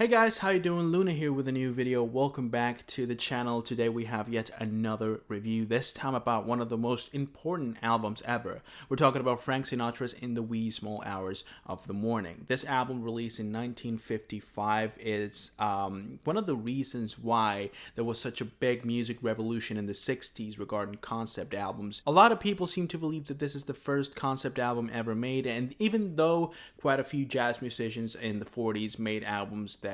Hey guys, how you doing? Luna here with a new video. Welcome back to the channel. Today we have yet another review, this time about one of the most important albums ever. We're talking about Frank Sinatra's In the Wee Small Hours of the Morning. This album, released in 1955, is one of the reasons why there was such a big music revolution in the 60s regarding concept albums. A lot of people seem to believe that this is the first concept album ever made, and even though quite a few jazz musicians in the 40s made albums that,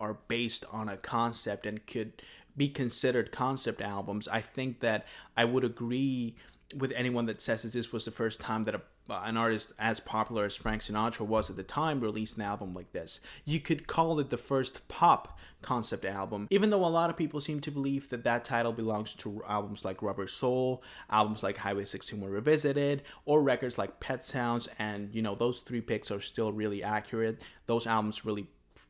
are based on a concept and could be considered concept albums, I think that I would agree with anyone that says that this was the first time that an artist as popular as Frank Sinatra was at the time released an album like this. You could call it the first pop concept album, even though a lot of people seem to believe that that title belongs to albums like Rubber Soul, albums like Highway 61 Revisited, or records like Pet Sounds, and those three picks are still really accurate. Those albums really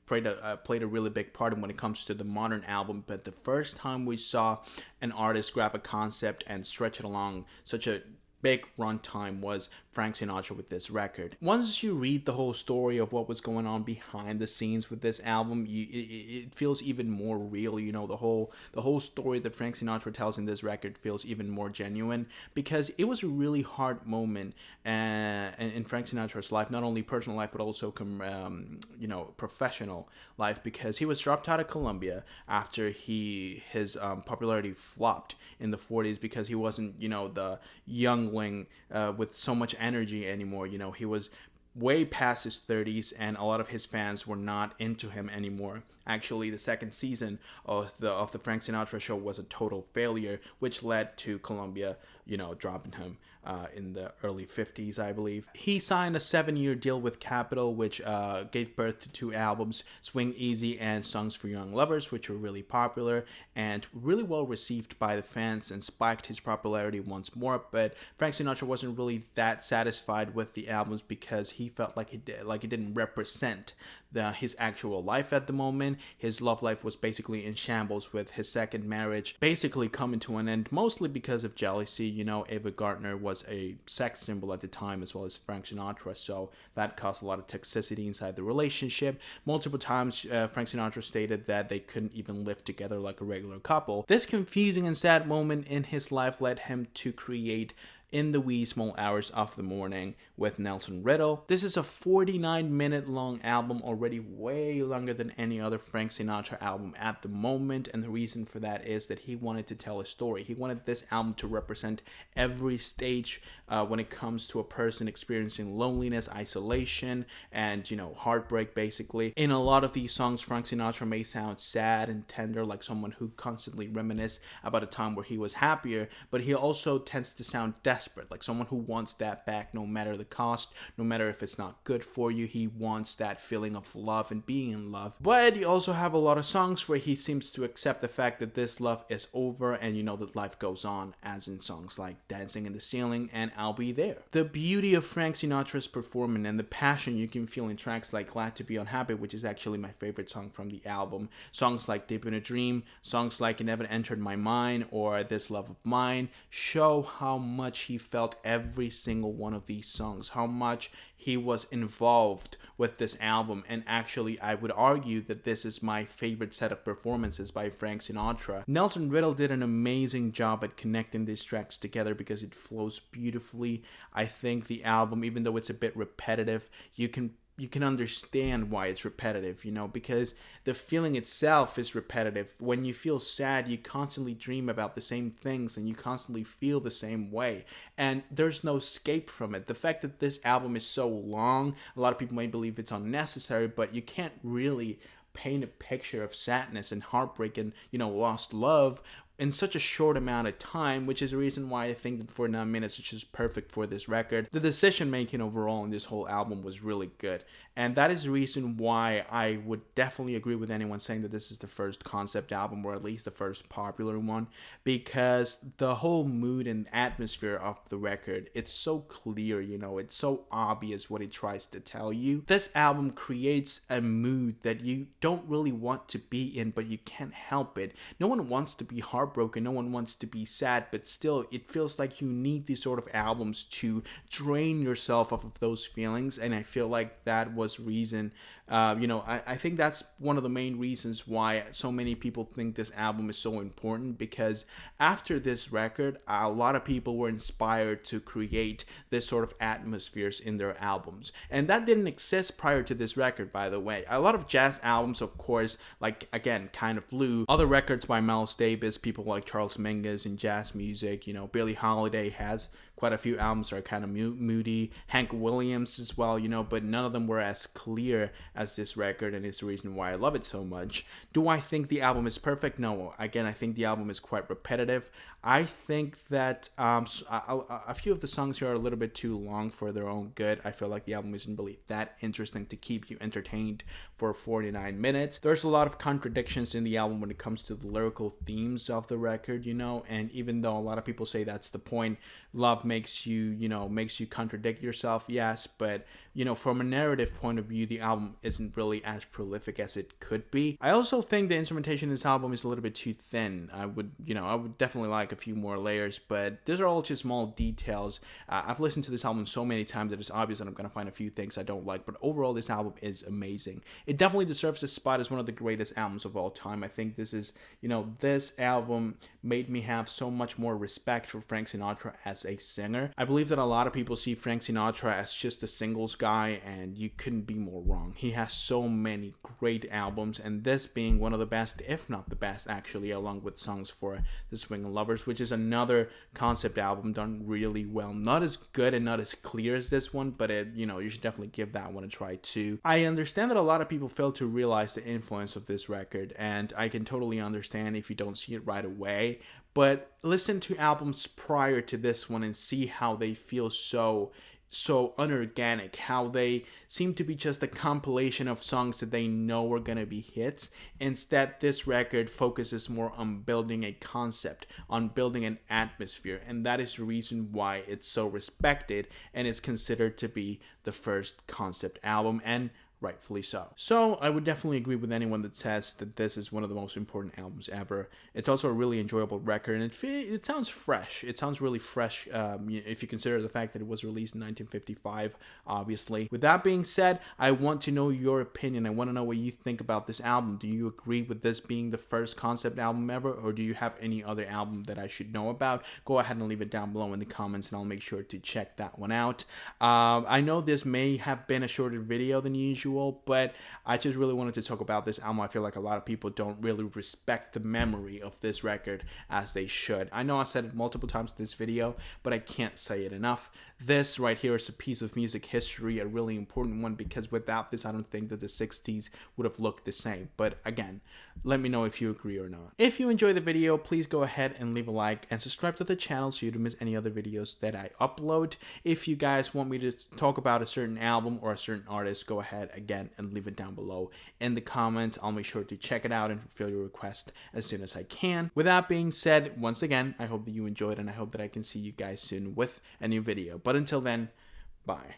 played a really big part when it comes to the modern album, but the first time we saw an artist grab a concept and stretch it along such a big runtime was Frank Sinatra with this record. Once you read the whole story of what was going on behind the scenes with this album, it feels even more real. The whole story that Frank Sinatra tells in this record feels even more genuine, because it was a really hard moment in Frank Sinatra's life, not only personal life but also professional life, because he was dropped out of Columbia after his popularity flopped in the 40s, because he wasn't the youngling with so much energy anymore. He was way past his 30s, and a lot of his fans were not into him anymore. Actually, the second season of the Frank Sinatra show was a total failure, which led to Columbia, dropping him in the early 50s, I believe. He signed a 7-year deal with Capitol, which gave birth to two albums, Swing Easy and Songs for Young Lovers, which were really popular and really well received by the fans and spiked his popularity once more. But Frank Sinatra wasn't really that satisfied with the albums, because he felt like it didn't represent his actual life at the moment. His love life was basically in shambles, with his second marriage basically coming to an end, mostly because of jealousy. Ava Gardner was a sex symbol at the time, as well as Frank Sinatra, so that caused a lot of toxicity inside the relationship. Multiple times, Frank Sinatra stated that they couldn't even live together like a regular couple. This confusing and sad moment in his life led him to create In the Wee Small Hours of the Morning with Nelson Riddle. This is a 49-minute long album, already way longer than any other Frank Sinatra album at the moment, and the reason for that is that he wanted to tell a story. He wanted this album to represent every stage when it comes to a person experiencing loneliness, isolation, and heartbreak, basically. In a lot of these songs, Frank Sinatra may sound sad and tender, like someone who constantly reminisces about a time where he was happier, but he also tends to sound desperate, like someone who wants that back no matter the cost, no matter if it's not good for you. He wants that feeling of love and being in love. But you also have a lot of songs where he seems to accept the fact that this love is over, and that life goes on, as in songs like Dancing in the Ceiling and I'll Be There. The beauty of Frank Sinatra's performance and the passion you can feel in tracks like Glad to Be Unhappy, which is actually my favorite song from the album, songs like Deep in a Dream, songs like It Never Entered My Mind or This Love of Mine, show how much he felt every single one of these songs, how much he was involved with this album. And actually, I would argue that this is my favorite set of performances by Frank Sinatra. Nelson Riddle did an amazing job at connecting these tracks together, because it flows beautifully. I think the album, even though it's a bit repetitive, you can understand why it's repetitive, because the feeling itself is repetitive. When you feel sad, you constantly dream about the same things and you constantly feel the same way, and there's no escape from it. The fact that this album is so long, a lot of people may believe it's unnecessary, but you can't really paint a picture of sadness and heartbreak and lost love in such a short amount of time, which is the reason why I think that 49 minutes is just perfect for this record. The decision making overall in this whole album was really good, and that is the reason why I would definitely agree with anyone saying that this is the first concept album, or at least the first popular one, because the whole mood and atmosphere of the record, it's so clear, it's so obvious what it tries to tell you. This album creates a mood that you don't really want to be in, but you can't help it. No one wants to be heartbroken heartbroken, no one wants to be sad, but still it feels like you need these sort of albums to drain yourself off of those feelings. And I feel like that was reason, I think that's one of the main reasons why so many people think this album is so important, because after this record, a lot of people were inspired to create this sort of atmospheres in their albums. And that didn't exist prior to this record, by the way. A lot of jazz albums, of course, like, again, Kind of Blue, other records by Miles Davis, people like Charles Mingus in jazz music, Billie Holiday has quite a few albums that are kind of moody, Hank Williams as well, but none of them were as clear as this record, and it's the reason why I love it so much. Do I think the album is perfect? No. Again, I think the album is quite repetitive. I think that a few of the songs here are a little bit too long for their own good. I feel like the album isn't really that interesting to keep you entertained for 49 minutes. There's a lot of contradictions in the album when it comes to the lyrical themes of the record, and even though a lot of people say that's the point, love makes you contradict yourself, yes, but from a narrative point of view, the album isn't really as prolific as it could be. I also think the instrumentation in this album is a little bit too thin. I would definitely like a few more layers, but these are all just small details. I've listened to this album so many times that it's obvious that I'm going to find a few things I don't like, but overall this album is amazing. It definitely deserves a spot as one of the greatest albums of all time. I think this is, this album made me have so much more respect for Frank Sinatra as a singer. I believe that a lot of people see Frank Sinatra as just a singles guy, and you couldn't be more wrong. He has so many great albums, and this being one of the best, if not the best actually, along with Songs for the Swing Lovers, which is another concept album done really well. Not as good and not as clear as this one, but you should definitely give that one a try too. I understand that a lot of people fail to realize the influence of this record, and I can totally understand if you don't see it right away, but listen to albums prior to this one and see how they feel so unorganic, how they seem to be just a compilation of songs that they know are gonna be hits. Instead, this record focuses more on building a concept, on building an atmosphere, and that is the reason why it's so respected and is considered to be the first concept album, and rightfully so. So I would definitely agree with anyone that says that this is one of the most important albums ever. It's also a really enjoyable record, and it sounds fresh. It sounds really fresh if you consider the fact that it was released in 1955, obviously. With that being said, I want to know your opinion. I want to know what you think about this album. Do you agree with this being the first concept album ever, or do you have any other album that I should know about? Go ahead and leave it down below in the comments, and I'll make sure to check that one out. I know this may have been a shorter video than usual, but I just really wanted to talk about this album. I feel like a lot of people don't really respect the memory of this record as they should. I know I said it multiple times in this video, but I can't say it enough. This right here is a piece of music history, a really important one, because without this, I don't think that the 60s would have looked the same. But again, let me know if you agree or not. If you enjoy the video, please go ahead and leave a like and subscribe to the channel so you don't miss any other videos that I upload. If you guys want me to talk about a certain album or a certain artist, go ahead again and leave it down below in the comments. I'll make sure to check it out and fulfill your request as soon as I can. With that being said, once again, I hope that you enjoyed, and I hope that I can see you guys soon with a new video. But until then, bye.